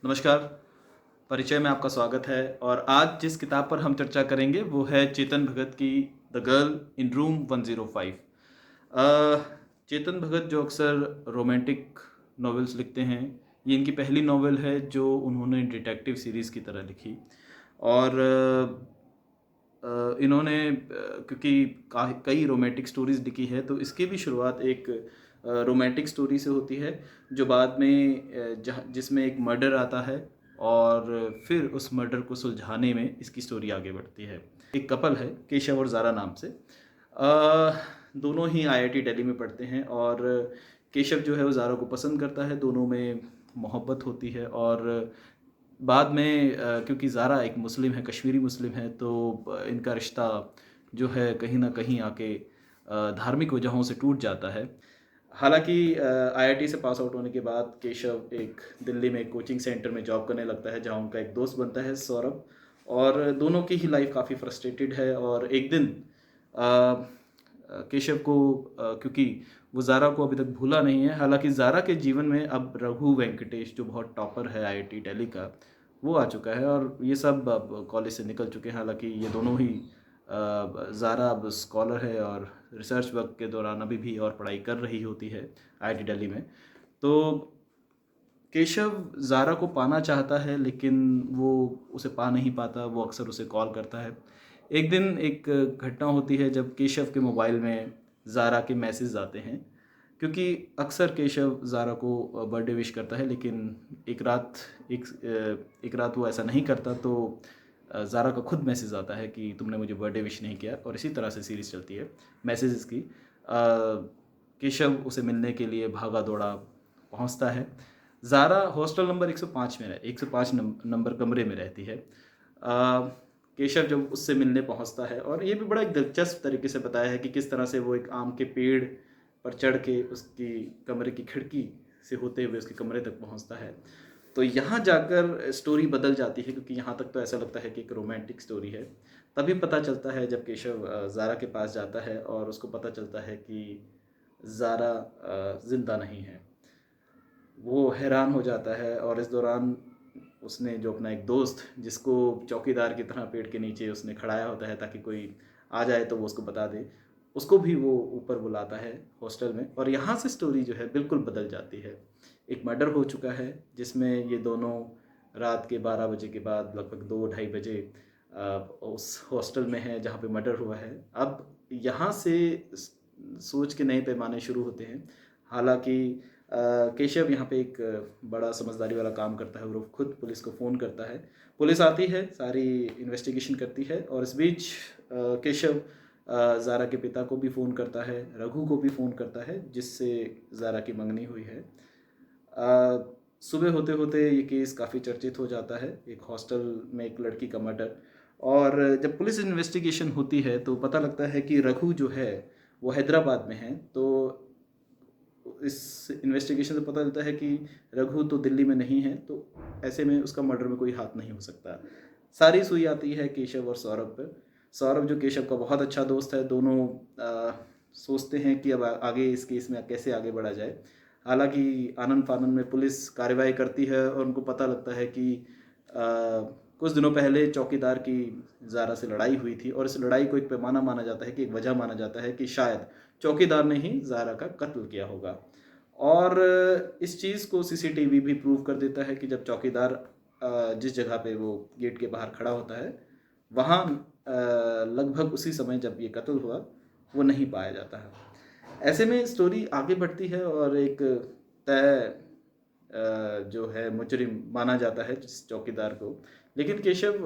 नमस्कार। परिचय में आपका स्वागत है और आज जिस किताब पर हम चर्चा करेंगे वो है चेतन भगत की the girl in room 105। Chetan Bhagat जो अक्सर रोमांटिक नॉवेल्स लिखते हैं, ये इनकी पहली नॉवेल है जो उन्होंने डिटेक्टिव सीरीज़ की तरह लिखी। और इन्होंने क्योंकि कई रोमांटिक स्टोरीज़ लिखी है तो इसकी भी शुरुआत एक रोमांटिक स्टोरी से होती है जो बाद में जिसमें एक मर्डर आता है और फिर उस मर्डर को सुलझाने में इसकी स्टोरी आगे बढ़ती है। एक कपल है केशव और ज़ारा नाम से। दोनों ही आईआईटी दिल्ली में पढ़ते हैं और केशव जो है वो ज़ारा को पसंद करता है, दोनों में मोहब्बत होती है। और बाद में क्योंकि ज़ारा एक मुस्लिम है, कश्मीरी मुस्लिम है, तो इनका रिश्ता जो है कहीं ना कहीं आके धार्मिक वजहों से टूट जाता है। हालांकि आईआईटी से पास आउट होने के बाद केशव एक दिल्ली में एक कोचिंग सेंटर में जॉब करने लगता है जहां उनका एक दोस्त बनता है सौरभ। और दोनों की ही लाइफ काफ़ी फ्रस्ट्रेटेड है और एक दिन केशव को क्योंकि वो ज़ारा को अभी तक भूला नहीं है। हालांकि ज़ारा के जीवन में अब रघु वेंकटेश जो बहुत टॉपर है आईआईटी दिल्ली का, वो आ चुका है और ये सब अब कॉलेज से निकल चुके हैं। हालांकि ये दोनों ही ज़ारा अब स्कॉलर है और रिसर्च वर्क के दौरान अभी भी और पढ़ाई कर रही होती है आईआईटी दिल्ली में। तो केशव ज़ारा को पाना चाहता है लेकिन वो उसे पा नहीं पाता, वो अक्सर उसे कॉल करता है। एक दिन एक घटना होती है जब केशव के मोबाइल में ज़ारा के मैसेज आते हैं, क्योंकि अक्सर केशव ज़ारा को बर्थडे विश करता है लेकिन एक रात एक रात वो ऐसा नहीं करता, तो ज़ारा का खुद मैसेज आता है कि तुमने मुझे बर्थडे विश नहीं किया। और इसी तरह से सीरीज़ चलती है मैसेजेस की। केशव उसे मिलने के लिए भागा दौड़ा पहुंचता है। ज़ारा हॉस्टल नंबर 105 में 105 नंबर कमरे में रहती है। केशव जब उससे मिलने पहुंचता है, और ये भी बड़ा एक दिलचस्प तरीके से बताया है कि किस तरह से वो एक आम के पेड़ पर चढ़ के उसकी कमरे की खिड़की से होते हुए उसके कमरे तक पहुंचता है। तो यहाँ जाकर स्टोरी बदल जाती है, क्योंकि यहाँ तक तो ऐसा लगता है कि एक रोमांटिक स्टोरी है। तभी पता चलता है जब केशव ज़ारा के पास जाता है और उसको पता चलता है कि ज़ारा ज़िंदा नहीं है। वो हैरान हो जाता है और इस दौरान उसने जो अपना एक दोस्त जिसको चौकीदार की तरह पेड़ के नीचे उसने खड़ाया होता है ताकि कोई आ जाए तो वो उसको बता दे, उसको भी वो ऊपर बुलाता है हॉस्टल में। और यहाँ से स्टोरी जो है बिल्कुल बदल जाती है। एक मर्डर हो चुका है जिसमें ये दोनों रात के 12 बजे के बाद लगभग 2-2:30 बजे उस हॉस्टल में है जहाँ पे मर्डर हुआ है। अब यहाँ से सोच के नए पैमाने शुरू होते हैं। हालांकि केशव यहाँ पे एक बड़ा समझदारी वाला काम करता है, वो खुद पुलिस को फ़ोन करता है। पुलिस आती है, सारी इन्वेस्टिगेशन करती है और इस बीच केशव ज़ारा के पिता को भी फ़ोन करता है, रघु को भी फ़ोन करता है जिससे ज़ारा की मंगनी हुई है। सुबह होते होते ये केस काफ़ी चर्चित हो जाता है, एक हॉस्टल में एक लड़की का मर्डर। और जब पुलिस इन्वेस्टिगेशन होती है तो पता लगता है कि रघु जो है वो हैदराबाद में है। तो इस इन्वेस्टिगेशन से पता चलता है कि रघु तो दिल्ली में नहीं है, तो ऐसे में उसका मर्डर में कोई हाथ नहीं हो सकता। सारी सुई आती है केशव और सौरभ पर। सौरभ जो केशव का बहुत अच्छा दोस्त है, दोनों सोचते हैं कि अब आगे इस केस में कैसे आगे बढ़ा जाए। हालांकि आनन फानन में पुलिस कार्रवाई करती है और उनको पता लगता है कि कुछ दिनों पहले चौकीदार की ज़ारा से लड़ाई हुई थी और इस लड़ाई को एक पैमाना माना जाता है कि एक वजह माना जाता है कि शायद चौकीदार ने ही ज़ारा का कत्ल किया होगा। और इस चीज़ को सीसीटीवी भी प्रूव कर देता है कि जब चौकीदार जिस जगह पे वो गेट के बाहर खड़ा होता है वहाँ लगभग उसी समय जब ये कत्ल हुआ वो नहीं पाया जाता है। ऐसे में स्टोरी आगे बढ़ती है और एक तय जो है मुजरिम माना जाता है जिस चौकीदार को। लेकिन केशव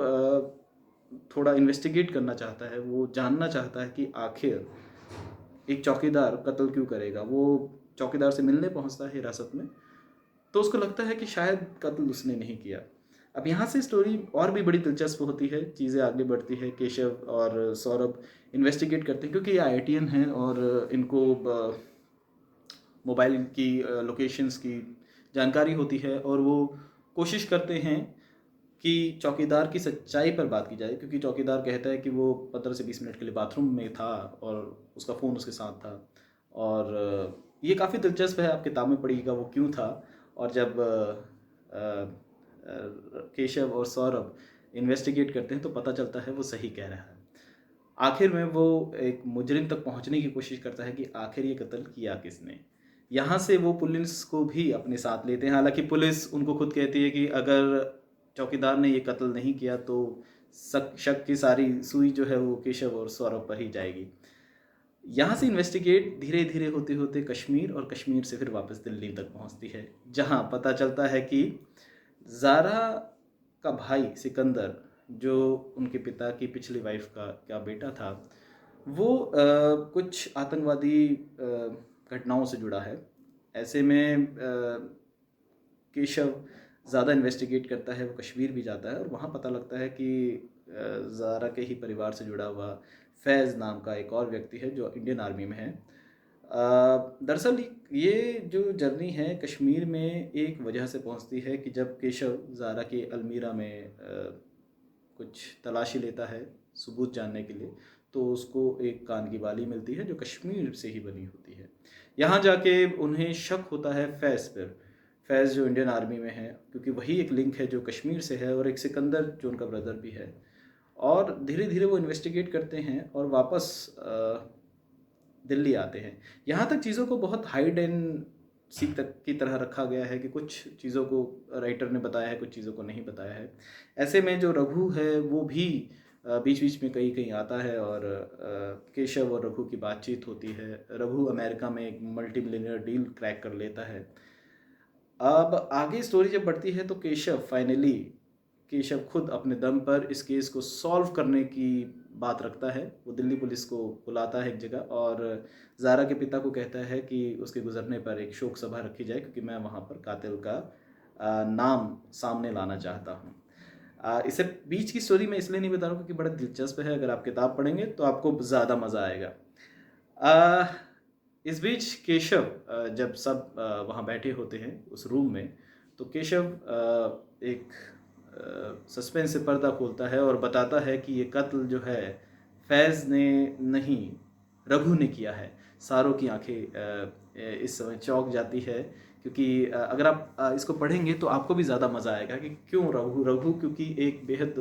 थोड़ा इन्वेस्टिगेट करना चाहता है, वो जानना चाहता है कि आखिर एक चौकीदार कत्ल क्यों करेगा। वो चौकीदार से मिलने पहुंचता है हिरासत में, तो उसको लगता है कि शायद कत्ल उसने नहीं किया। अब यहाँ से स्टोरी और भी बड़ी दिलचस्प होती है, चीज़ें आगे बढ़ती है। केशव और सौरभ इन्वेस्टिगेट करते हैं क्योंकि ये आईआईटीएन हैं और इनको मोबाइल की लोकेशंस की जानकारी होती है और वो कोशिश करते हैं कि चौकीदार की सच्चाई पर बात की जाए, क्योंकि चौकीदार कहता है कि वो 15 से 20 मिनट के लिए बाथरूम में था और उसका फ़ोन उसके साथ था। और ये काफ़ी दिलचस्प है, आप किताब में पढ़िएगा वो क्यों था। और जब केशव और सौरभ इन्वेस्टिगेट करते हैं तो पता चलता है वो सही कह रहा है। आखिर में वो एक मुजरिम तक पहुंचने की कोशिश करता है कि आखिर ये कत्ल किया किसने। यहाँ से वो पुलिस को भी अपने साथ लेते हैं, हालांकि पुलिस उनको खुद कहती है कि अगर चौकीदार ने ये कत्ल नहीं किया तो शक शक की सारी सुई जो है वो केशव और सौरभ पर ही जाएगी। यहाँ से इन्वेस्टिगेट धीरे धीरे होते होते कश्मीर, और कश्मीर से फिर वापस दिल्ली तक पहुँचती है, जहाँ पता चलता है कि ज़ारा का भाई सिकंदर, जो उनके पिता की पिछली वाइफ का बेटा था, वो कुछ आतंकवादी घटनाओं से जुड़ा है। ऐसे में केशव ज़्यादा इन्वेस्टिगेट करता है, वो कश्मीर भी जाता है और वहाँ पता लगता है कि ज़ारा के ही परिवार से जुड़ा हुआ फैज़ नाम का एक और व्यक्ति है जो इंडियन आर्मी में है। दरअसल ये जो जर्नी है कश्मीर में एक वजह से पहुंचती है कि जब केशव ज़ारा की अलमीरा में कुछ तलाशी लेता है सबूत जानने के लिए, तो उसको एक कान की बाली मिलती है जो कश्मीर से ही बनी होती है। यहाँ जाके उन्हें शक होता है फैज़ पर, फैज़ जो इंडियन आर्मी में है, क्योंकि वही एक लिंक है जो कश्मीर से है, और एक सिकंदर जो उनका ब्रदर भी है। और धीरे धीरे वो इन्वेस्टिगेट करते हैं और वापस दिल्ली आते हैं। यहाँ तक चीज़ों को बहुत हाइड एंड सीक तक की तरह रखा गया है कि कुछ चीज़ों को राइटर ने बताया है, कुछ चीज़ों को नहीं बताया है। ऐसे में जो रघु है वो भी बीच बीच में कहीं कहीं आता है, और केशव और रघु की बातचीत होती है। रघु अमेरिका में एक मल्टी मिलियनियर डील क्रैक कर लेता है। अब आगे स्टोरी जब बढ़ती है तो केशव खुद अपने दम पर इस केस को सॉल्व करने की बात रखता है। वो दिल्ली पुलिस को बुलाता है एक जगह और ज़ारा के पिता को कहता है कि उसके गुजरने पर एक शोक सभा रखी जाए, क्योंकि मैं वहाँ पर कातिल का नाम सामने लाना चाहता हूँ। इसे बीच की स्टोरी में इसलिए नहीं बता रहा हूँ क्योंकि बड़ा दिलचस्प है। अगर आप किताब पढ़ेंगे तो आपको ज़्यादा मज़ा आएगा। इस बीच केशव जब सब वहाँ बैठे होते हैं उस रूम में, तो केशव एक सस्पेंस से पर्दा खोलता है और बताता है कि ये कत्ल जो है फैज़ ने नहीं, रघु ने किया है। सारों की आंखें इस समय चौंक जाती है, क्योंकि अगर आप इसको पढ़ेंगे तो आपको भी ज़्यादा मज़ा आएगा कि क्यों रघु, क्योंकि एक बेहद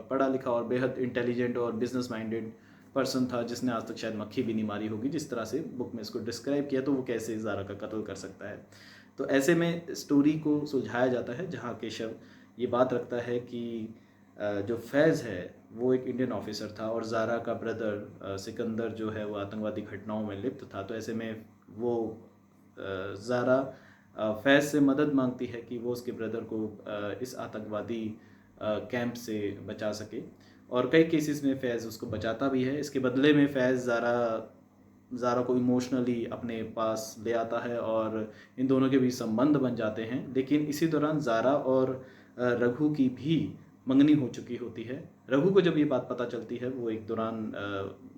पढ़ा लिखा और बेहद इंटेलिजेंट और बिजनेस माइंडेड पर्सन था, जिसने आज तक शायद मक्खी भी नहीं मारी होगी। जिस तरह से बुक में इसको डिस्क्राइब किया, तो वो कैसे ज़ारा का कत्ल कर सकता है। तो ऐसे में स्टोरी को सुलझाया जाता है, जहाँ केशव ये बात रखता है कि जो फैज़ है वो एक इंडियन ऑफिसर था और ज़ारा का ब्रदर सिकंदर जो है वो आतंकवादी घटनाओं में लिप्त था। तो ऐसे में वो ज़ारा फैज़ से मदद मांगती है कि वो उसके ब्रदर को इस आतंकवादी कैंप से बचा सके, और कई केसेस में फैज़ उसको बचाता भी है। इसके बदले में फैज़ ज़ारा को इमोशनली अपने पास ले आता है और इन दोनों के बीच संबंध बन जाते हैं। लेकिन इसी दौरान ज़ारा और रघु की भी मंगनी हो चुकी होती है। रघु को जब ये बात पता चलती है, वो एक दौरान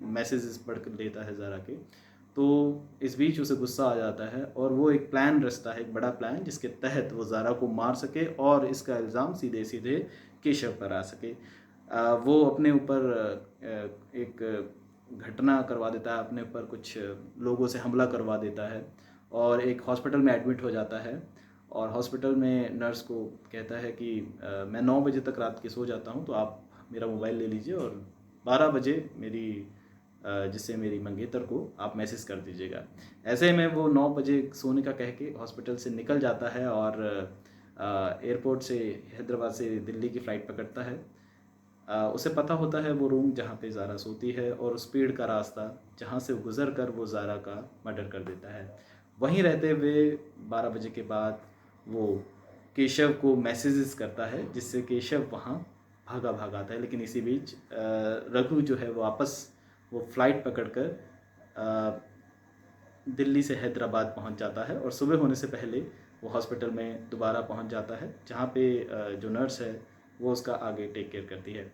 मैसेजेस पढ़ कर लेता है ज़ारा के, तो इस बीच उसे गुस्सा आ जाता है और वो एक प्लान रचता है, एक बड़ा प्लान, जिसके तहत वो ज़ारा को मार सके और इसका इल्ज़ाम सीधे सीधे केशव पर आ सके। वो अपने ऊपर एक घटना करवा देता है, अपने ऊपर कुछ लोगों से हमला करवा देता है और एक हॉस्पिटल में एडमिट हो जाता है। और हॉस्पिटल में नर्स को कहता है कि मैं 9 बजे तक रात के सो जाता हूँ, तो आप मेरा मोबाइल ले लीजिए और 12 बजे जिससे मेरी मंगेतर को आप मैसेज कर दीजिएगा। ऐसे में वो 9 बजे सोने का कह के हॉस्पिटल से निकल जाता है और एयरपोर्ट से, हैदराबाद से दिल्ली की फ़्लाइट पकड़ता है। उसे पता होता है वो रूम जहाँ पे ज़ारा सोती है और उस पेड़ का रास्ता जहाँ से गुज़र कर वो ज़ारा का मर्डर कर देता है। वहीं रहते हुए 12 बजे के बाद वो केशव को मैसेजेस करता है, जिससे केशव वहाँ भागा आता है। लेकिन इसी बीच रघु जो है वो फ़्लाइट पकड़कर दिल्ली से हैदराबाद पहुँच जाता है और सुबह होने से पहले वो हॉस्पिटल में दोबारा पहुँच जाता है, जहाँ पे जो नर्स है वो उसका आगे टेक केयर करती है।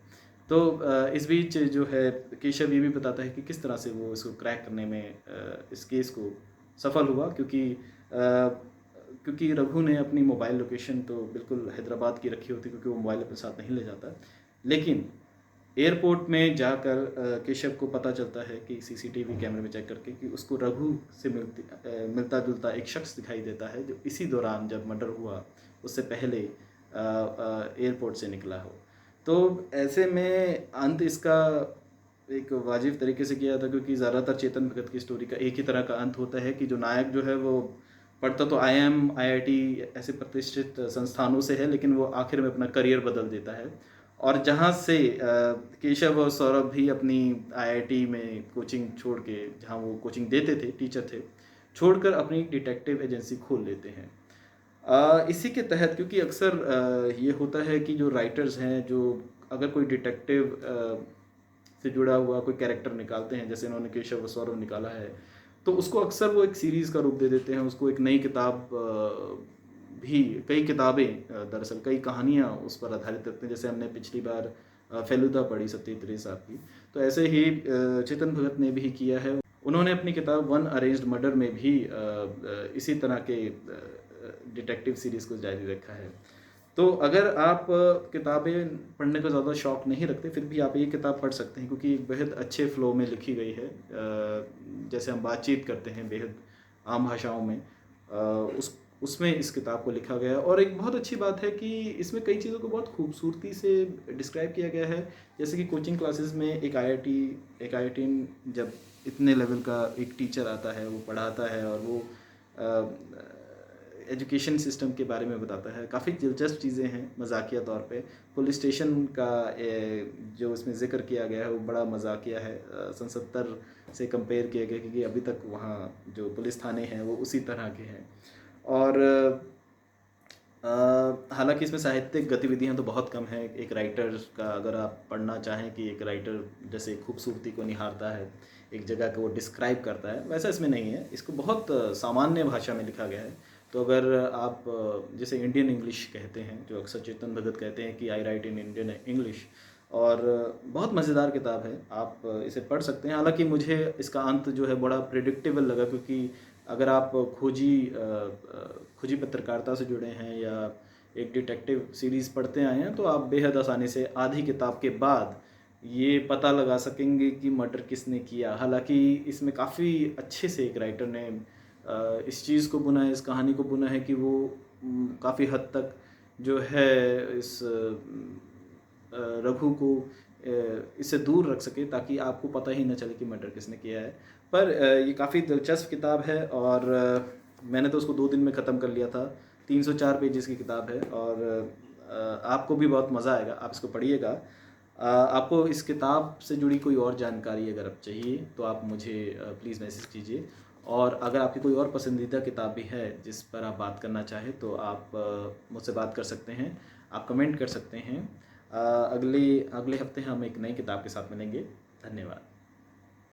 तो इस बीच जो है केशव ये भी बताता है कि किस तरह से वो इसको क्रैक करने में इस केस को सफल हुआ, क्योंकि रघु ने अपनी मोबाइल लोकेशन तो बिल्कुल हैदराबाद की रखी होती, क्योंकि वो मोबाइल अपने साथ नहीं ले जाता। लेकिन एयरपोर्ट में जाकर केशव को पता चलता है कि सीसीटीवी कैमरे में चेक करके कि उसको रघु से मिलता जुलता एक शख्स दिखाई देता है, जो इसी दौरान जब मर्डर हुआ उससे पहले एयरपोर्ट से निकला हो। तो ऐसे में अंत इसका एक वाजिब तरीके से किया था, क्योंकि ज़्यादातर चेतन भगत की स्टोरी का एक ही तरह का अंत होता है कि जो नायक जो है वो पढ़ता तो आईआईएम, आईआईटी ऐसे प्रतिष्ठित संस्थानों से है, लेकिन वो आखिर में अपना करियर बदल देता है। और जहाँ से केशव और सौरभ भी अपनी आईआईटी में कोचिंग छोड़ के, जहाँ वो कोचिंग देते थे, टीचर थे, छोड़कर अपनी डिटेक्टिव एजेंसी खोल लेते हैं। इसी के तहत, क्योंकि अक्सर ये होता है कि जो राइटर्स हैं, जो अगर कोई डिटेक्टिव से जुड़ा हुआ कोई कैरेक्टर निकालते हैं, जैसे इन्होंने केशव और सौरभ निकाला है, तो उसको अक्सर वो एक सीरीज़ का रूप दे देते हैं, उसको एक नई किताब भी, कई किताबें दरअसल कई कहानियाँ उस पर आधारित रखते हैं। जैसे हमने पिछली बार फेलुदा पढ़ी सत्यजीत रे साहब की, तो ऐसे ही चेतन भगत ने भी किया है। उन्होंने अपनी किताब वन अरेंज्ड मर्डर में भी इसी तरह के डिटेक्टिव सीरीज़ को जारी रखा है। तो अगर आप किताबें पढ़ने का ज़्यादा शौक़ नहीं रखते, फिर भी आप ये किताब पढ़ सकते हैं, क्योंकि बेहद अच्छे फ़्लो में लिखी गई है। जैसे हम बातचीत करते हैं बेहद आम भाषाओं में, उसमें इस किताब को लिखा गया है। और एक बहुत अच्छी बात है कि इसमें कई चीज़ों को बहुत खूबसूरती से डिस्क्राइब किया गया है। जैसे कि कोचिंग क्लासेस में एक आईआईटीन जब इतने लेवल का एक टीचर आता है, वो पढ़ाता है और वो एजुकेशन सिस्टम के बारे में बताता है। काफ़ी दिलचस्प चीज़ें हैं मजाकिया तौर पे। पुलिस स्टेशन का जो इसमें ज़िक्र किया गया है वो बड़ा मजाकिया है। सन 70 से कंपेयर किया गया, क्योंकि अभी तक वहाँ जो पुलिस थाने हैं वो उसी तरह के हैं। और हालांकि इसमें साहित्यिक गतिविधियाँ तो बहुत कम है। एक राइटर का अगर आप पढ़ना चाहें कि एक राइटर जैसे खूबसूरती को निहारता है, एक जगह को वो डिस्क्राइब करता है, वैसा इसमें नहीं है। इसको बहुत सामान्य भाषा में लिखा गया है। तो अगर आप जैसे इंडियन इंग्लिश कहते हैं, जो अक्सर चेतन भगत कहते हैं कि आई राइट इन इंडियन इंग्लिश, और बहुत मज़ेदार किताब है, आप इसे पढ़ सकते हैं। हालांकि मुझे इसका अंत जो है बड़ा प्रिडिक्टेबल लगा, क्योंकि अगर आप खोजी पत्रकारिता से जुड़े हैं या एक डिटेक्टिव सीरीज़ पढ़ते आए हैं, तो आप बेहद आसानी से आधी किताब के बाद ये पता लगा सकेंगे कि मर्डर किसने किया। हालांकि इसमें काफ़ी अच्छे से एक राइटर ने इस चीज़ को बुना है, इस कहानी को बुना है कि वो काफ़ी हद तक जो है इस रघु को इससे दूर रख सके, ताकि आपको पता ही न चले कि मर्डर किसने किया है। पर ये काफ़ी दिलचस्प किताब है, और मैंने तो उसको 2 दिन में ख़त्म कर लिया था। 304 पेजेस की किताब है, और आपको भी बहुत मज़ा आएगा, आप इसको पढ़िएगा। आपको इस किताब से जुड़ी कोई और जानकारी अगर आप चाहिए तो आप मुझे प्लीज़ मैसेज कीजिए। और अगर आपकी कोई और पसंदीदा किताब भी है जिस पर आप बात करना चाहें, तो आप मुझसे बात कर सकते हैं, आप कमेंट कर सकते हैं। अगले हफ्ते हम एक नई किताब के साथ मिलेंगे। धन्यवाद।